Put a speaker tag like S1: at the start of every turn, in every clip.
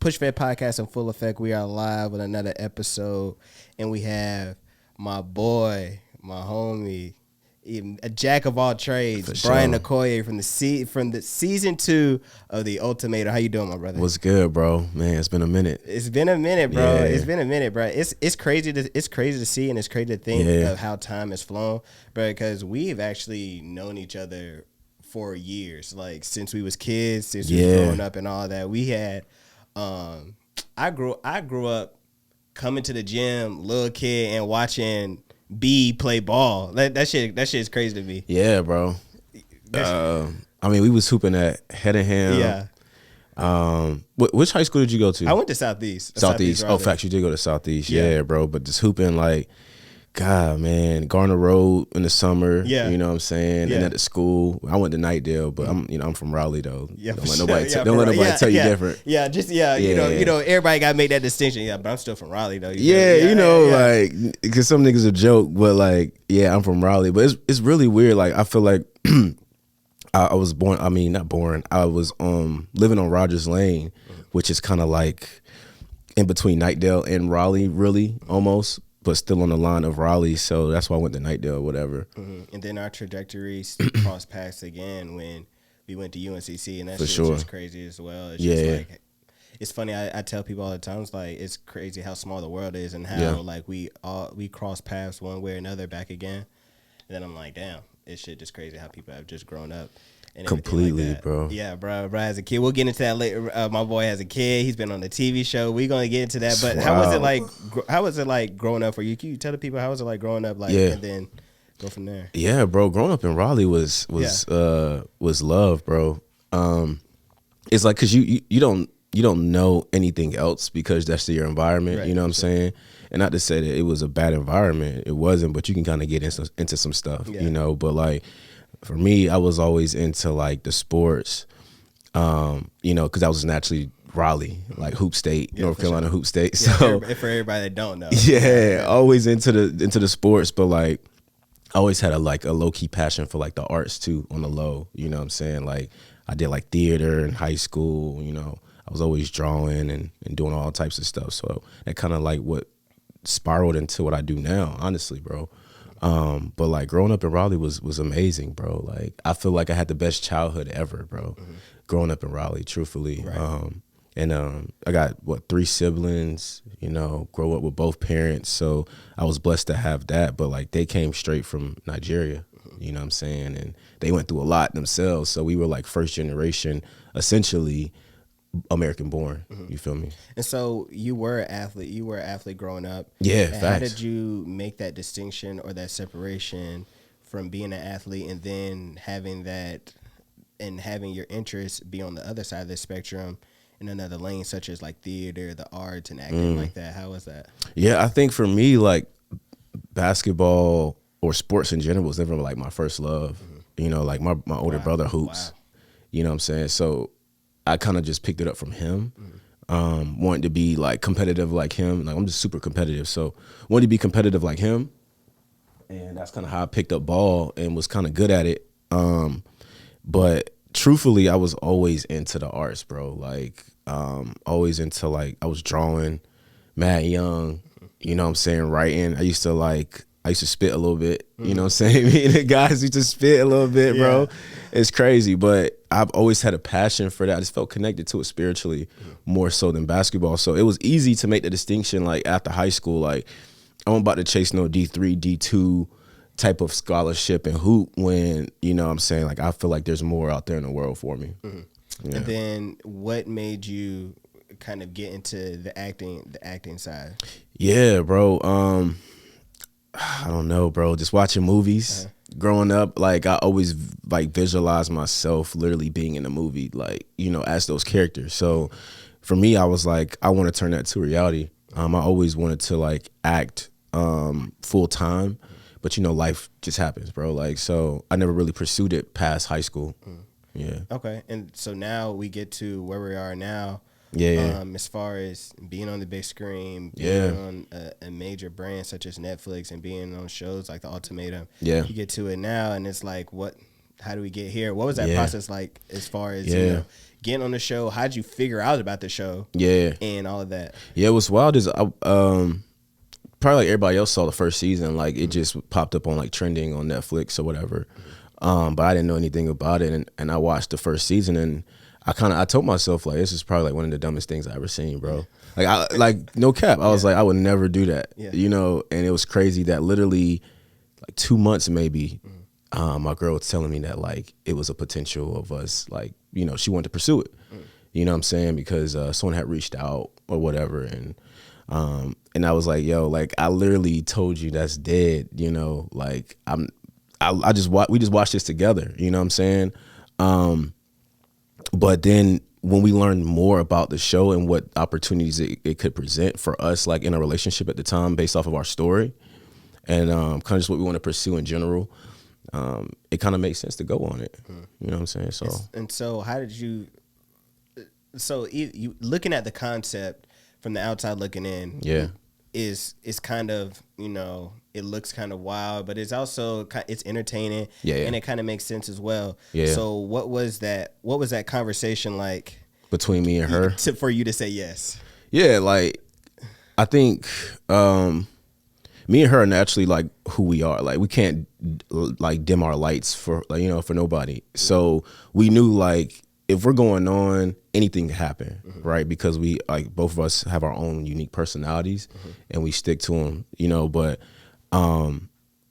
S1: Push Fed Podcast in full effect. We are live with another episode, and we have my boy, my homie, even a jack of all trades,
S2: For
S1: Brian
S2: sure.
S1: Okoye from the season 2 of the Ultimatum. How you doing, my brother?
S2: What's good, bro? Man, it's been a minute.
S1: It's been a minute, bro.
S2: Yeah.
S1: It's been a minute, bro. It's crazy to see, and it's crazy to think of how time has flown, bro. Because we've actually known each other for years, like since we was kids, since we was growing up and all that. We had, I grew up coming to the gym, little kid, and watching B play ball. That shit is crazy to me.
S2: Yeah, bro. I mean, we was hooping at Hedingham.
S1: Yeah.
S2: Which high school did you go to?
S1: I went to Southeast.
S2: Southeast. Oh, facts, you did go to Southeast. Yeah, bro. But just hooping like, God, man, Garner Road in the summer.
S1: Yeah.
S2: You know what I'm saying?
S1: Yeah.
S2: And at the school, I went to Nightdale, but I'm from Raleigh though.
S1: Yeah,
S2: Don't let
S1: for
S2: nobody,
S1: sure.
S2: don't let nobody tell you different.
S1: Yeah, you know, everybody got to make that distinction. Yeah, but I'm still from Raleigh though.
S2: Like, because some niggas a joke, but like, yeah, I'm from Raleigh, but it's really weird. Like, I feel like I was born. I mean, not born. I was living on Rogers Lane, which is kind of like in between Nightdale and Raleigh, really almost, but still on the line of Raleigh. So that's why I went to Nightdale or whatever.
S1: Mm-hmm. And then our trajectories crossed paths again when we went to UNCC, and that shit was just crazy as well. It's just like, it's funny. I tell people all the time, it's like, it's crazy how small the world is and how like we cross paths one way or another back again. And then I'm like, damn, it's shit just crazy how people have just grown up. And
S2: completely,
S1: like
S2: bro.
S1: Yeah, bro has a kid. We'll get into that later. My boy has a kid. He's been on the TV show. We're gonna get into that. But how was it like growing up for you? Can you tell the people how was it like growing up, like, and then go from there?
S2: Yeah, bro. Growing up in Raleigh was love, bro. It's like, cause you don't know anything else because that's your environment.
S1: Right,
S2: you know what I'm saying? And not to say that it was a bad environment, it wasn't. But you can kind of get into some stuff, you know. But like, for me, I was always into like the sports, you know, because I was naturally Raleigh, like Hoop State, North Carolina Hoop State.
S1: Yeah,
S2: so
S1: for everybody that don't know,
S2: always into the sports, but like I always had a low key passion for like the arts too on the low. You know what I'm saying? Like I did like theater in high school. You know, I was always drawing and doing all types of stuff. So that kind of like what spiraled into what I do now, honestly, bro. But like growing up in Raleigh was amazing, bro. Like I feel like I had the best childhood ever, bro. Growing up in Raleigh, truthfully.
S1: Right.
S2: I got 3 siblings, you know, grow up with both parents. So I was blessed to have that, but like they came straight from Nigeria, you know what I'm saying? And they went through a lot themselves. So we were like first generation, essentially American born. You feel me?
S1: And so you were an athlete. You were an athlete growing up.
S2: Yeah,
S1: and
S2: facts.
S1: how did you make that distinction or that separation from being an athlete and then having that and having your interests be on the other side of the spectrum in another lane, such as like theater, the arts, and acting like that? How was that? Yeah,
S2: I think for me, like basketball or sports in general was never like my first love. You know, like my older brother hoops. You know what I'm saying? So I kind of just picked it up from him, wanting to be like competitive like him. Like I'm just super competitive, so wanted to be competitive like him, and that's kind of how I picked up ball and was kind of good at it. But truthfully, I was always into the arts, bro. Like always into like I was drawing, mad young. You know what I'm saying? Writing. I used to spit a little bit, you know what I'm saying? Me and the guys used to spit a little bit, bro. It's crazy, but I've always had a passion for that. I just felt connected to it spiritually more so than basketball. So it was easy to make the distinction, like after high school, like I'm about to chase no D3, D2 type of scholarship and hoop when, you know what I'm saying, like I feel like there's more out there in the world for me. Yeah.
S1: And then what made you kind of get into the acting side?
S2: Yeah, bro. I don't know, bro. Just watching movies. Growing up, like I always like visualize myself literally being in a movie, like, you know, as those characters. So for me, I was like, I want to turn that to reality. I always wanted to like act full time, but you know, life just happens, bro. Like, so I never really pursued it past high school. Yeah.
S1: Okay. And so now we get to where we are now. As far as being on the big screen, being on a major brand such as Netflix and being on shows like the Ultimatum, you get to it now and it's like, what how do we get here? What was that process like as far as you know, getting on the show? How'd you figure out about the show?
S2: Yeah,
S1: and all of that.
S2: Yeah, what's wild is probably like everybody else saw the first season, like it just popped up on like trending on Netflix or whatever. But I didn't know anything about it, and I watched the first season, and I told myself like this is probably like one of the dumbest things I ever seen, bro. Like no cap, I was like I would never do that, you know. And it was crazy that literally like 2 months maybe, my girl was telling me that like it was a potential of us, like you know she wanted to pursue it, you know what I'm saying, because someone had reached out or whatever, and I was like, yo, like I literally told you that's dead, you know, like we just watched this together, you know what I'm saying? But then when we learned more about the show and what opportunities it could present for us, like in a relationship at the time based off of our story and kind of just what we want to pursue in general, it kind of makes sense to go on it. You know what I'm saying?
S1: So how did you, you looking at the concept from the outside looking in, is kind of, you know, it looks kind of wild, but it's also it's entertaining, and it kind of makes sense as well. So what was that conversation like
S2: between me and her
S1: for you to say yes?
S2: Like I think me and her are naturally like who we are. Like we can't like dim our lights for like, you know, for nobody. So we knew like if we're going on, anything can happen, right? Because we like both of us have our own unique personalities, and we stick to them, you know. But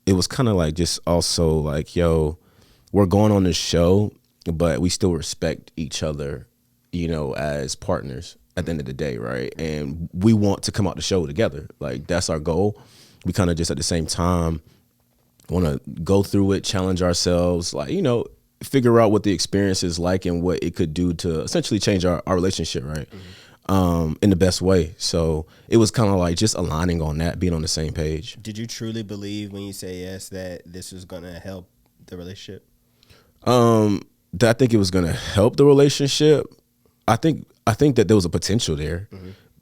S2: it was kind of like just also like, yo, we're going on this show, but we still respect each other, you know, as partners at the end of the day, right? And we want to come out the show together. Like that's our goal. We kind of just at the same time want to go through it, challenge ourselves, like, you know, figure out what the experience is like and what it could do to essentially change our relationship, right? In the best way. So it was kind of like just aligning on that, being on the same page.
S1: Did you truly believe when you say yes that this was going to help the relationship?
S2: I think it was going to help the relationship. I think that there was a potential there.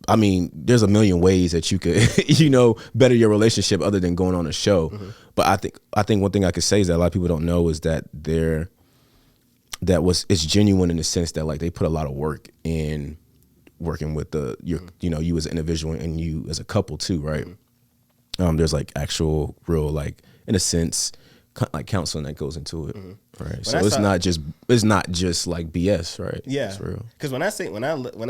S2: I mean, there's a million ways that you could, you know, better your relationship other than going on a show. But I think one thing I could say is that a lot of people don't know is that it's genuine in the sense that like they put a lot of work in working with you know, you as an individual and you as a couple too, right? There's like actual real, like in a sense, like counseling that goes into it, right? So it's not just like BS, right?
S1: Yeah,
S2: it's real.
S1: Because when I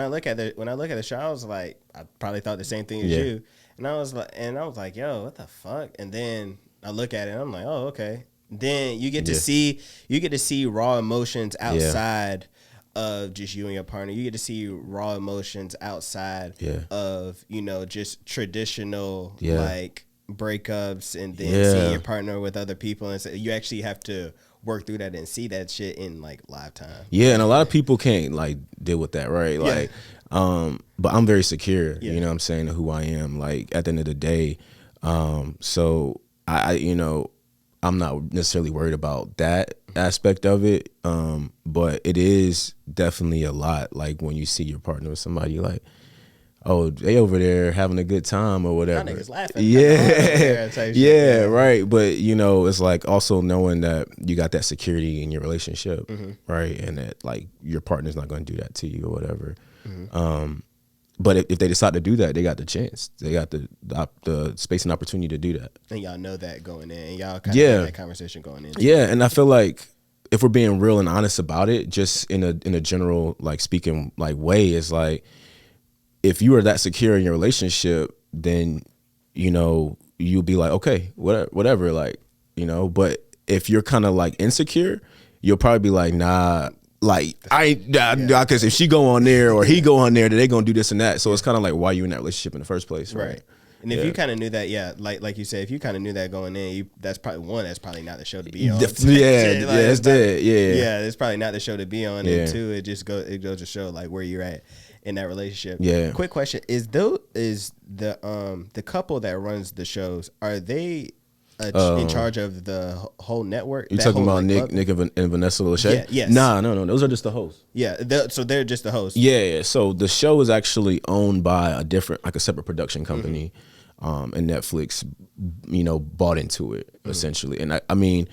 S1: look at the show, I was like, I probably thought the same thing as you, and I was like, yo, what the fuck? And then I look at it, and I'm like, oh, okay. Then you get to see raw emotions outside of just you and your partner. You get to see raw emotions outside of, you know, just traditional like breakups and then seeing your partner with other people, and so you actually have to work through that and see that shit in like live time. And
S2: a lot of people can't like deal with that, right? Like but I'm very secure, you know what I'm saying, who I am, like at the end of the day. So I you know, I'm not necessarily worried about that aspect of it, but it is definitely a lot like when you see your partner with somebody like, oh, they over there having a good time or whatever.
S1: Y'all niggas laughing.
S2: Right. But, you know, it's like also knowing that you got that security in your relationship, right? And that like your partner's not going to do that to you or whatever. But if they decide to do that, they got the chance. They got the space and opportunity to do that.
S1: And y'all know that going in. And y'all kind of have that conversation going in.
S2: Yeah, and I feel like if we're being real and honest about it, just in a general like speaking like way, is like if you are that secure in your relationship, then you know you'll be like, okay, whatever, like, you know. But if you're kind of like insecure, you'll probably be like, nah. Like because if she go on there or he go on there, then they gonna do this and that. So it's kind of like why you in that relationship in the first place, right?
S1: And if you kind of knew that, like you said, if you kind of knew that going in, that's probably not the show to be on.
S2: It's dead.
S1: It's probably not the show to be on. And two, it goes to show like where you're at in that relationship.
S2: Yeah.
S1: Quick question: Is the couple that runs the shows, are they in charge of the whole network?
S2: You talking about Nick and Vanessa Lachey?
S1: Yeah, yes.
S2: No. Those are just the hosts.
S1: Yeah, so they're just the hosts.
S2: Yeah. So the show is actually owned by a separate production company, and Netflix, you know, bought into it essentially. And I mean,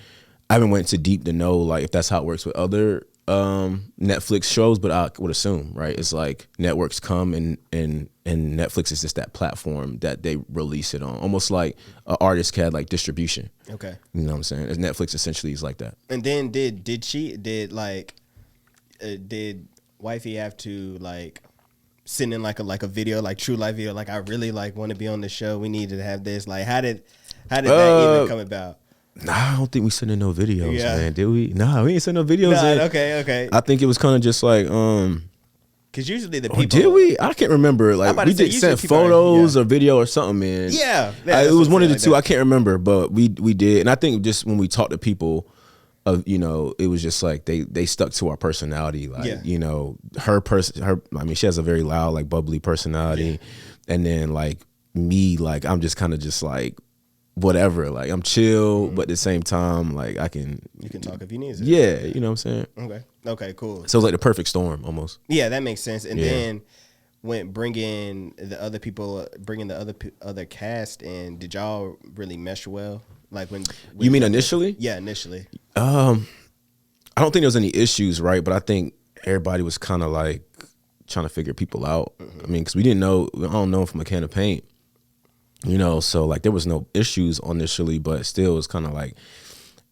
S2: I haven't went too deep to know like if that's how it works with other Netflix shows, but I would assume, right? It's like networks come and Netflix is just that platform that they release it on, almost like an artist had like distribution.
S1: Okay,
S2: you know what I'm saying? As Netflix essentially is like that.
S1: And then did wifey have to like send in like a video, like true life video, like I really like want to be on the show, we need to have this, like how did that even come about?
S2: Nah, I don't think we sent in no videos, man. Did we? Nah, we ain't sent no videos.
S1: Nah, okay.
S2: I think it was kind of just like,
S1: because usually the people.
S2: Did we? I can't remember. Like we did send photos or video or something, man.
S1: Yeah,
S2: it was one of the two. I can't remember, but we did, and I think just when we talked to people, it was just like they stuck to our personality. Like her. I mean, she has a very loud, like bubbly personality, and then like me, like I'm just kind of just like. Whatever, like I'm chill, but at the same time, like you
S1: can talk if you need to.
S2: Yeah, you know what I'm
S1: saying. Okay, cool.
S2: So it's like the perfect storm, almost.
S1: Yeah, that makes sense. And then when bringing the other cast in, did y'all really mesh well? Like when
S2: you mean initially?
S1: Yeah, initially.
S2: I don't think there was any issues, right? But I think everybody was kind of like trying to figure people out. I mean, because we didn't know. I don't know from a can of paint. You know, so like there was no issues initially, but still it was kind of like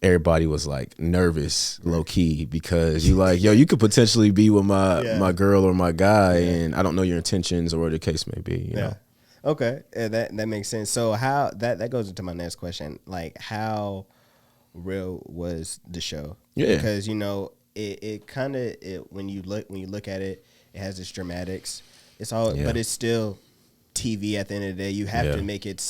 S2: everybody was like nervous, low key, because you like, yo, you could potentially be with my girl or my guy, and I don't know your intentions or what the case may be. You know?
S1: Okay, that makes sense. So how that goes into my next question, like how real was the show?
S2: Yeah,
S1: because it kind of when you look at it, it has its dramatics. It's all, but it's still TV at the end of the day. You have to make it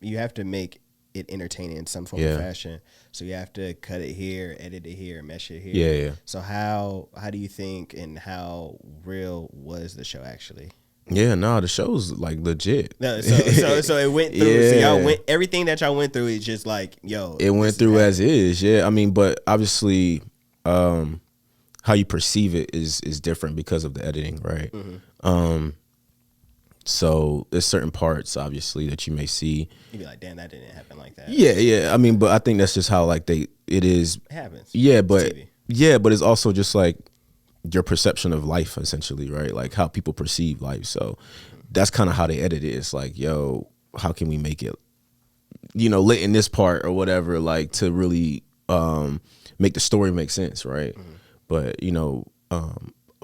S1: you have to make it entertaining in some form of fashion. So you have to cut it here, edit it here, mesh it here.
S2: Yeah.
S1: So how do you think, and how real was the show actually?
S2: Yeah, no, the show's like legit.
S1: No, so it went through. So y'all went, everything that y'all went through is just like, yo.
S2: It went through as is. Yeah, I mean, but obviously, how you perceive it is different because of the editing, right? Mm-hmm. So there's certain parts, obviously, that you may see.
S1: You'd be like, damn, that didn't happen like that.
S2: Yeah. I mean, but I think that's just how like it is.
S1: It happens.
S2: Yeah, but it's also just like your perception of life, essentially, right? Like how people perceive life. So that's kind of how they edit it. It's like, yo, how can we make it, lit in this part or whatever, like to really make the story make sense, right? Mm-hmm. But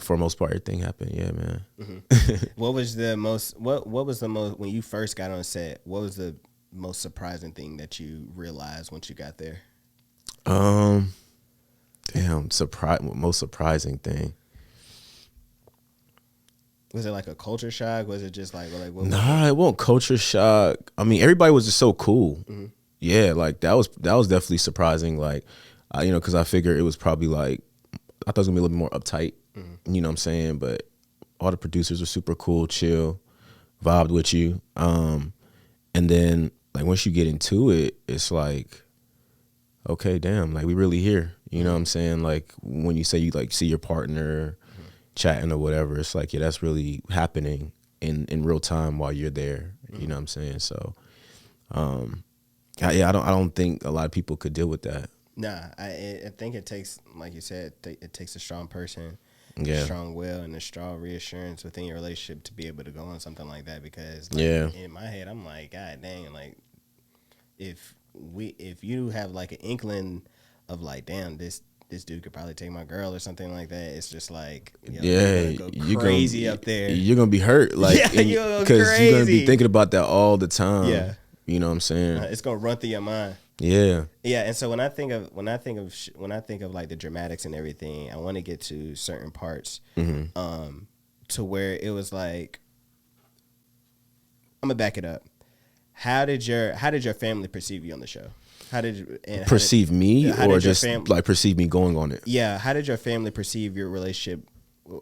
S2: for the most part, everything happened. Yeah, man.
S1: Mm-hmm. What was the most when you first got on set? What was the most surprising thing that you realized once you got there?
S2: Most surprising thing.
S1: Was it like a culture shock? Was it just like what?
S2: Nah, it wasn't culture shock. I mean, everybody was just so cool. Mm-hmm. Yeah, like that was definitely surprising. Like, because I figured it was probably like I thought it was gonna be a little bit more uptight. Mm-hmm. You know what I'm saying? But all the producers were super cool, chill, vibed with you. And then like once you get into it, it's like, okay, damn, like we really here. You know what I'm saying? Like when you say you like see your partner chatting or whatever, it's like, yeah, that's really happening in real time while you're there. You know what I'm saying? So, I don't think a lot of people could deal with that.
S1: Nah, I think it takes, like you said, it takes a strong person,
S2: a
S1: strong will, and a strong reassurance within your relationship to be able to go on something like that. Because in my head, I'm like, God dang, like if you have like an inkling of like, damn, this dude could probably take my girl or something like that, it's just like, you're gonna go crazy up there.
S2: You're gonna be hurt, like, because you're gonna be thinking about that all the time.
S1: Yeah,
S2: you know what I'm saying?
S1: It's gonna run through your mind.
S2: Yeah.
S1: And so when I think of like the dramatics and everything, I want to get to certain parts, to where it was like, I'm gonna back it up. How did your family perceive you on the show? How did you
S2: perceive me, or just like perceive me going on it?
S1: Yeah. How did your family perceive your relationship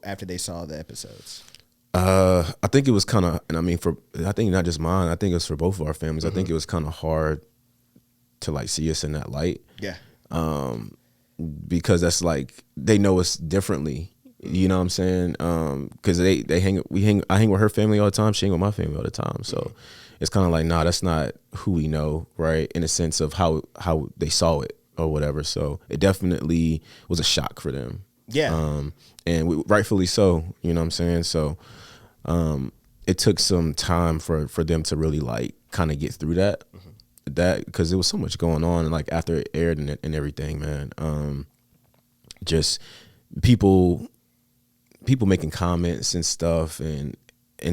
S1: after they saw the episodes?
S2: I think it was kind of, and I think not just mine. I think it was for both of our families. I think it was kind of hard to like see us in that light.
S1: Yeah.
S2: Because that's like they know us differently. You know what I'm saying? Because I hang with her family all the time. She hang with my family all the time. So it's kind of like, nah, that's not who we know, right? In a sense of how they saw it. or whatever. So it definitely was a shock for them.
S1: Yeah.
S2: And rightfully so, you know what I'm saying? So it took some time for them to really like kind of get through that. That because there was so much going on, and like after it aired and everything, man. Just people making comments and stuff and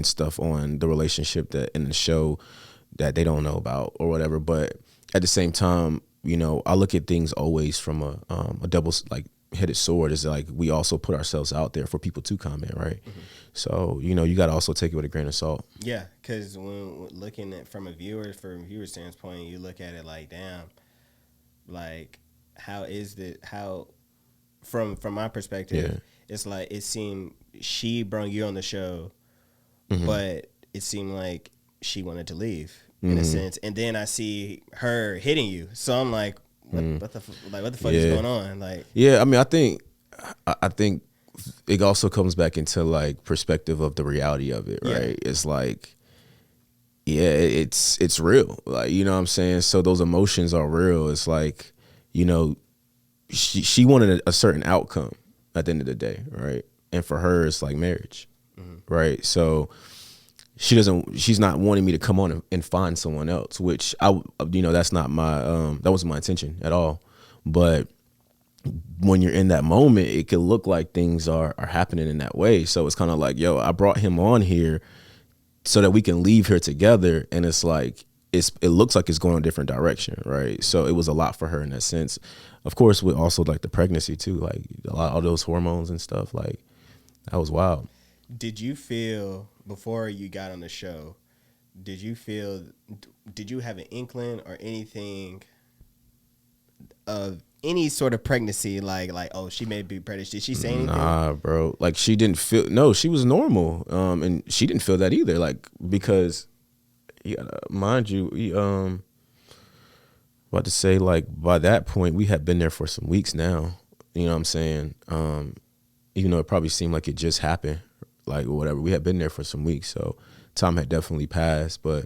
S2: stuff on the relationship that in the show that they don't know about or whatever. But at the same time, you know, I look at things always from a double like headed sword. Is like we also put ourselves out there for people to comment, right? So you know, you got to also take it with a grain of salt.
S1: Yeah, because when looking at from a viewer standpoint, you look at it like, damn, like how from my perspective, it's like it seemed she brought you on the show, but it seemed like she wanted to leave in a sense, and then I see her hitting you, so I'm like, what the fuck is going on? Like, yeah,
S2: I mean, I think it also comes back into like perspective of the reality of it, right? It's like, it's real, like, you know what I'm saying? So those emotions are real. It's like, you know, she wanted a certain outcome at the end of the day, right? And for her, it's like marriage, right? So she's not wanting me to come on and find someone else, which that's not my, that wasn't my intention at all. But when you're in that moment, it could look like things are happening in that way. So it's kind of like, yo, I brought him on here so that we can leave here together. And it's like, it looks like it's going a different direction, right? So it was a lot for her in that sense. Of course, with also like the pregnancy too, like all those hormones and stuff, like that was wild.
S1: Did you feel before you got on the show, did you have an inkling or anything of any sort of pregnancy, like oh, she may be pregnant? Did she say anything?
S2: Nah, bro. Like she didn't feel. No, she was normal. And she didn't feel that either. Like because, mind you, about to say like by that point we had been there for some weeks now. You know what I'm saying? Even though it probably seemed like it just happened, like whatever. We had been there for some weeks, so time had definitely passed. But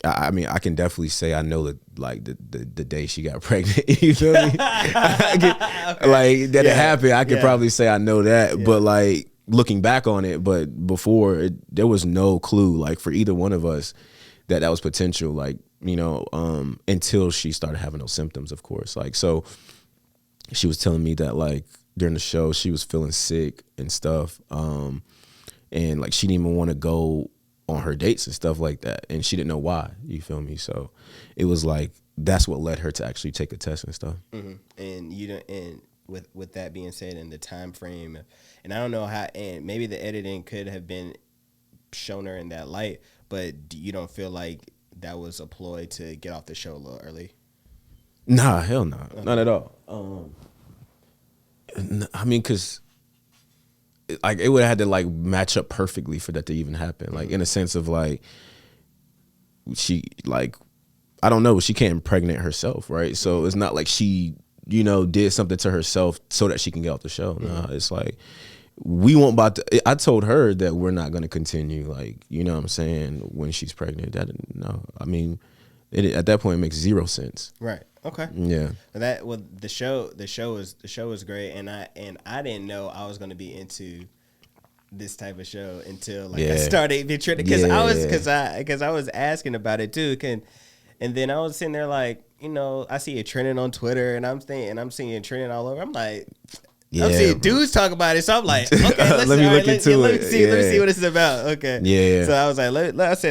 S2: I mean, I can definitely say I know that like the day she got pregnant. You feel me? Like that it happened. I could probably say I know that. But like looking back on it, but before there was no clue like for either one of us that was potential. Like, you know, until she started having those symptoms, of course. Like, so she was telling me that like during the show she was feeling sick and stuff, and like she didn't even want to go on her dates and stuff like that, and she didn't know why. You feel me? So it was like that's what led her to actually take a test and stuff.
S1: And and with that being said, in the time frame, and I don't know how, and maybe the editing could have been shown her in that light, but you don't feel like that was a ploy to get off the show a little early?
S2: Nah, hell no, not at all. I mean, cause like it would have had to like match up perfectly for that to even happen. Like in a sense of like she like, I don't know, she can't impregnate herself, right? So it's not like she, you know, did something to herself so that she can get off the show. Nah, it's like we won't about to, I told her that we're not going to continue, like, you know what I'm saying, when she's pregnant. No, I mean, at that point it makes zero sense.
S1: Right. Okay.
S2: Yeah.
S1: The show was great, and I didn't know I was going to be into this type of show until like I started being trending, because I was asking about it too, and then I was sitting there like, you know, I see it trending on Twitter, and I'm seeing it trending all over. I'm like, I'm seeing dudes talk about it, so I'm like, okay,
S2: let me look into it.
S1: Let me see what this is about. Okay,
S2: yeah.
S1: So I was like,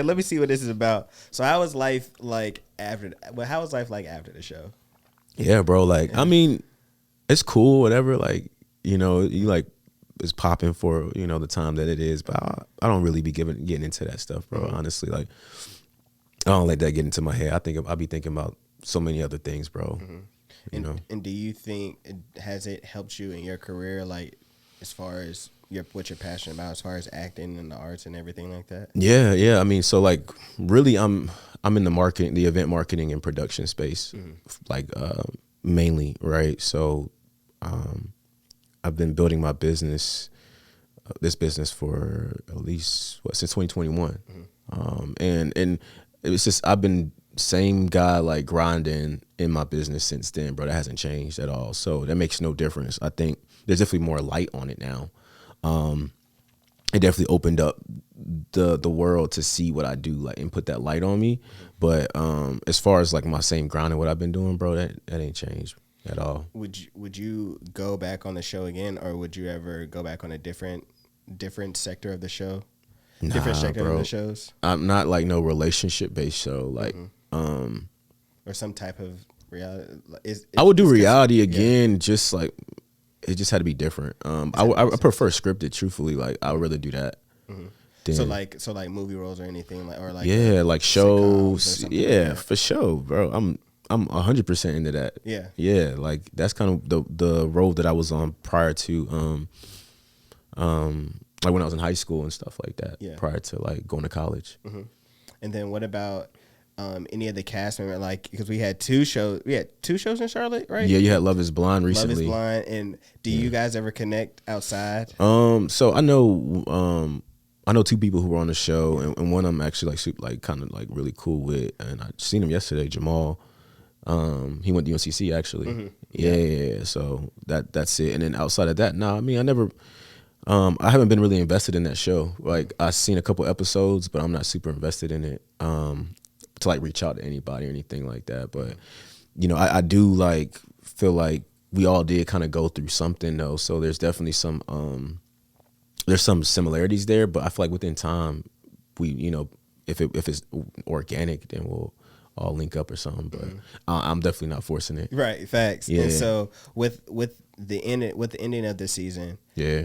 S1: let me see what this is about. So how was life like after the show?
S2: Yeah, bro. Like, I mean, it's cool, whatever. Like, you know, you like it's popping for, you know, the time that it is, but I don't really be getting into that stuff, bro. Honestly, like, I don't let that get into my head. I'll be thinking about so many other things, bro. You know.
S1: And do you think has it helped you in your career, like as far as what you're passionate about, as far as acting and the arts and everything like that?
S2: Yeah. I mean, so like really, I'm in the event marketing and production space, like mainly, right? So I've been building my business, this business for at least since 2021, and it's just I've been same guy like grinding in my business since then, bro. That hasn't changed at all. So that makes no difference. I think there's definitely more light on it now. It definitely opened up the world to see what I do, like, and put that light on me. But as far as like my same grind and what I've been doing, bro, that ain't changed at all.
S1: Would you go back on the show again, or would you ever go back on a different sector of the show? Different sector
S2: bro.
S1: of the shows?
S2: I'm not like no relationship based show. Like
S1: or some type of reality.
S2: I would do reality again, just like it just had to be different. I prefer scripted, truthfully. Like I would rather do that.
S1: So like movie roles or anything, like, or like
S2: like shows, like for sure, bro. I'm 100% into that. Yeah, like that's kind of the role that I was on prior to like when I was in high school and stuff like that. Prior to like going to college.
S1: And then what about any of the cast members? Like, because we had two shows in Charlotte, right?
S2: Yeah, you had Love Is Blind recently.
S1: Love Is Blind, and do you guys ever connect outside?
S2: So I know two people who were on the show, and one of them actually like super, like kind of like really cool with, and I seen him yesterday, Jamal. He went to UNCC actually. Yeah. So that's it. And then outside of that, I mean, I haven't been really invested in that show. Like I've seen a couple episodes, but I'm not super invested in it to like reach out to anybody or anything like that. But you know, I do like feel like we all did kind of go through something though. So there's definitely some there's some similarities there. But I feel like within time, we, you know, if it's organic, then we'll all link up or something. But I'm definitely not forcing it.
S1: Right, facts. Yeah. And so with the ending of the season,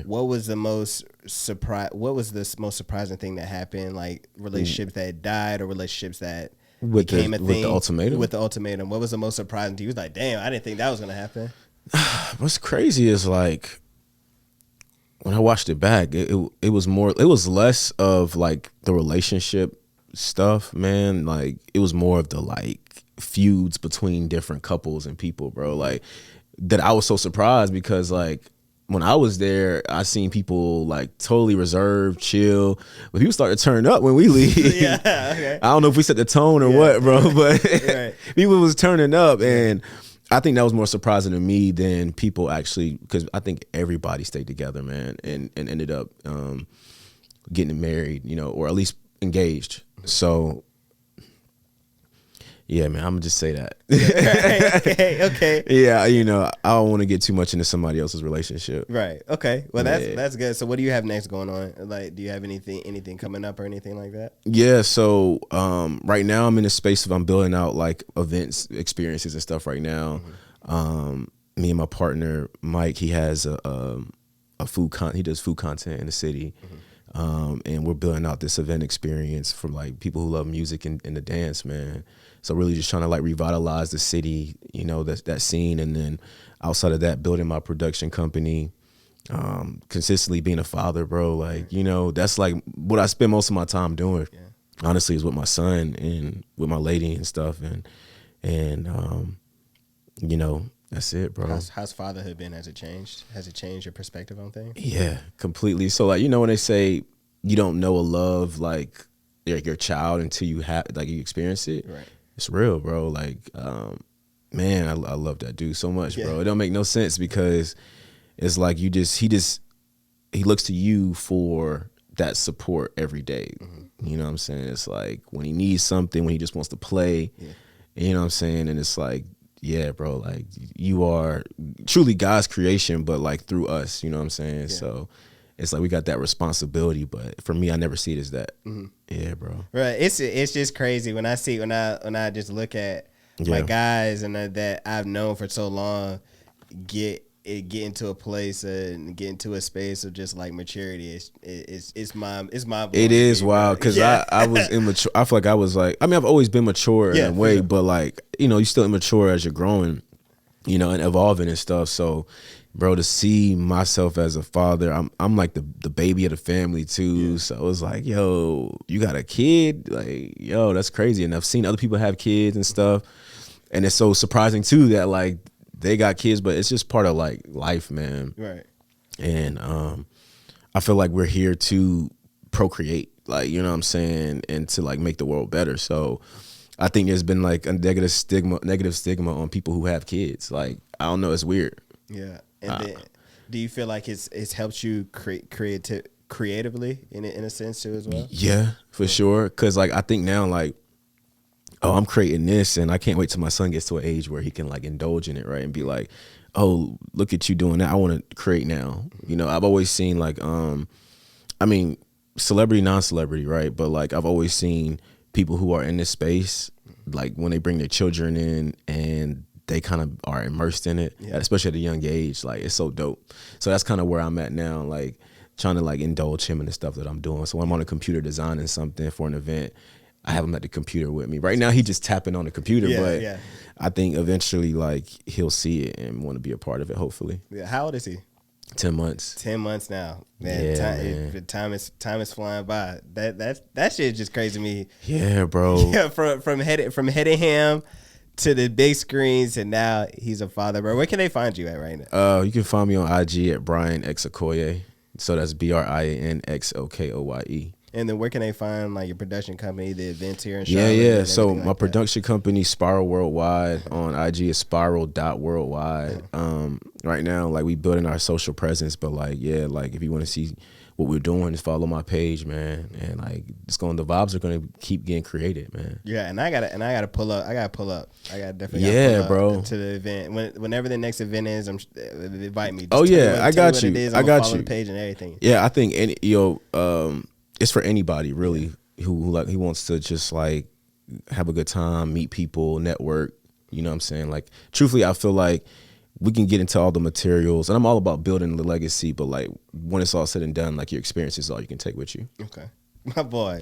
S1: what was the most most surprising thing that happened? Like relationships that died or relationships that became a thing?
S2: With the ultimatum?
S1: With the ultimatum. What was the most surprising to you? He was like, damn, I didn't think that was gonna happen.
S2: What's crazy is like when I watched it back, it was less of like the relationship stuff, man. Like it was more of the like feuds between different couples and people, bro. Like that I was so surprised because like when I was there, I seen people like totally reserved, chill, but people start to turn up when we leave. I don't know if we set the tone or what, bro, but people was turning up, and I think that was more surprising to me than people actually, because I think everybody stayed together, man, and ended up getting married, you know, or at least engaged. So yeah, man, I'm gonna just say that.
S1: Okay.
S2: Yeah, you know, I don't want to get too much into somebody else's relationship.
S1: Right. Okay. Well, that's good. So, what do you have next going on? Like, do you have anything coming up or anything like that?
S2: Yeah. So, right now I'm in the space of I'm building out like events, experiences, and stuff. Right now, me and my partner Mike, he has he does food content in the city. And we're building out this event experience for like people who love music and the dance, man. So really just trying to like revitalize the city, you know, that scene. And then outside of that, building my production company, consistently being a father, bro. Like, you know, that's like what I spend most of my time doing, honestly, is with my son and with my lady and stuff. And you know, that's it, bro.
S1: How's fatherhood been? Has it changed? Has it changed your perspective on things?
S2: Yeah, completely. So like, you know, when they say you don't know a love like your child until you experience it. Right. It's real, bro. Like, man, I love that dude so much, bro. It don't make no sense because it's like he looks to you for that support every day. You know what I'm saying? It's like when he needs something, when he just wants to play, you know what I'm saying? And it's like, yeah, bro, like you are truly God's creation, but like through us, you know what I'm saying? So it's like we got that responsibility, but for me, I never see it as that. Yeah, bro.
S1: Right. It's just crazy when I just look at my guys and that I've known for so long get into a place and get into a space of just like maturity. It's my
S2: it is wild because I was immature. I feel like I was like, I mean, I've always been mature in a way, but like, you know, you're still immature as you're growing, you know, and evolving and stuff. So, bro, to see myself as a father, I'm like the baby of the family too. So it was like, yo, you got a kid? Like, yo, that's crazy. And I've seen other people have kids and stuff. And it's so surprising too that like they got kids, but it's just part of like life, man.
S1: Right.
S2: And I feel like we're here to procreate, like, you know what I'm saying, and to like make the world better. So I think there's been like a negative stigma on people who have kids. Like, I don't know, it's weird.
S1: Yeah. And then, do you feel like it's helped you creatively in a sense too as well?
S2: Yeah, for sure. Cause like I think now like, oh, I'm creating this, and I can't wait till my son gets to an age where he can like indulge in it, right? And be like, oh, look at you doing that. I want to create now. You know, I've always seen like, I mean, celebrity, non-celebrity, right? But like I've always seen people who are in this space, like when they bring their children in and they kind of are immersed in it, especially at a young age, like it's so dope. So that's kind of where I'm at now, like trying to like indulge him in the stuff that I'm doing. So when I'm on a computer designing something for an event, I have him at the computer with me. Right now he just tapping on the computer, but I think eventually like he'll see it and want to be a part of it, hopefully.
S1: Yeah. How old is he?
S2: 10 months.
S1: 10 months now. Man, time is flying by. That shit is just crazy to me.
S2: Yeah, bro.
S1: Yeah, from heading him to the big screens, and now he's a father, bro. Where can they find you at right now?
S2: You can find me on IG at Brian Okoye. So that's BrianXokoye.
S1: And then where can they find like your production company, the events here in Charlotte?
S2: Yeah. So my production company, Spiral Worldwide, on IG is spiral.worldwide. Right now, like we building our social presence, but like, yeah, like if you want to see what we're doing, just follow my page, man. And like the vibes are gonna keep getting created, man.
S1: Yeah, and I gotta pull up. I gotta definitely pull up to the event. Whenever the next event is, invite me.
S2: Just I got you. I got
S1: follow
S2: you.
S1: The page and everything.
S2: Yeah, I think it's for anybody really who wants to just like have a good time, meet people, network. You know what I'm saying? Like, truthfully, I feel like we can get into all the materials, and I'm all about building the legacy, but like when it's all said and done, like your experience is all you can take with you.
S1: Okay. My boy,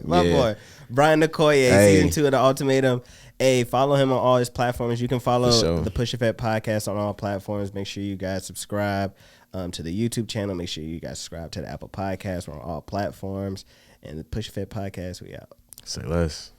S1: Brian Okoye, season 2 of the Ultimatum. Hey, follow him on all his platforms. You can follow the Push Effect podcast on all platforms. Make sure you guys subscribe to the YouTube channel. Make sure you guys subscribe to the Apple Podcast. We're on all platforms. And the Push Effect podcast, we out.
S2: Say less.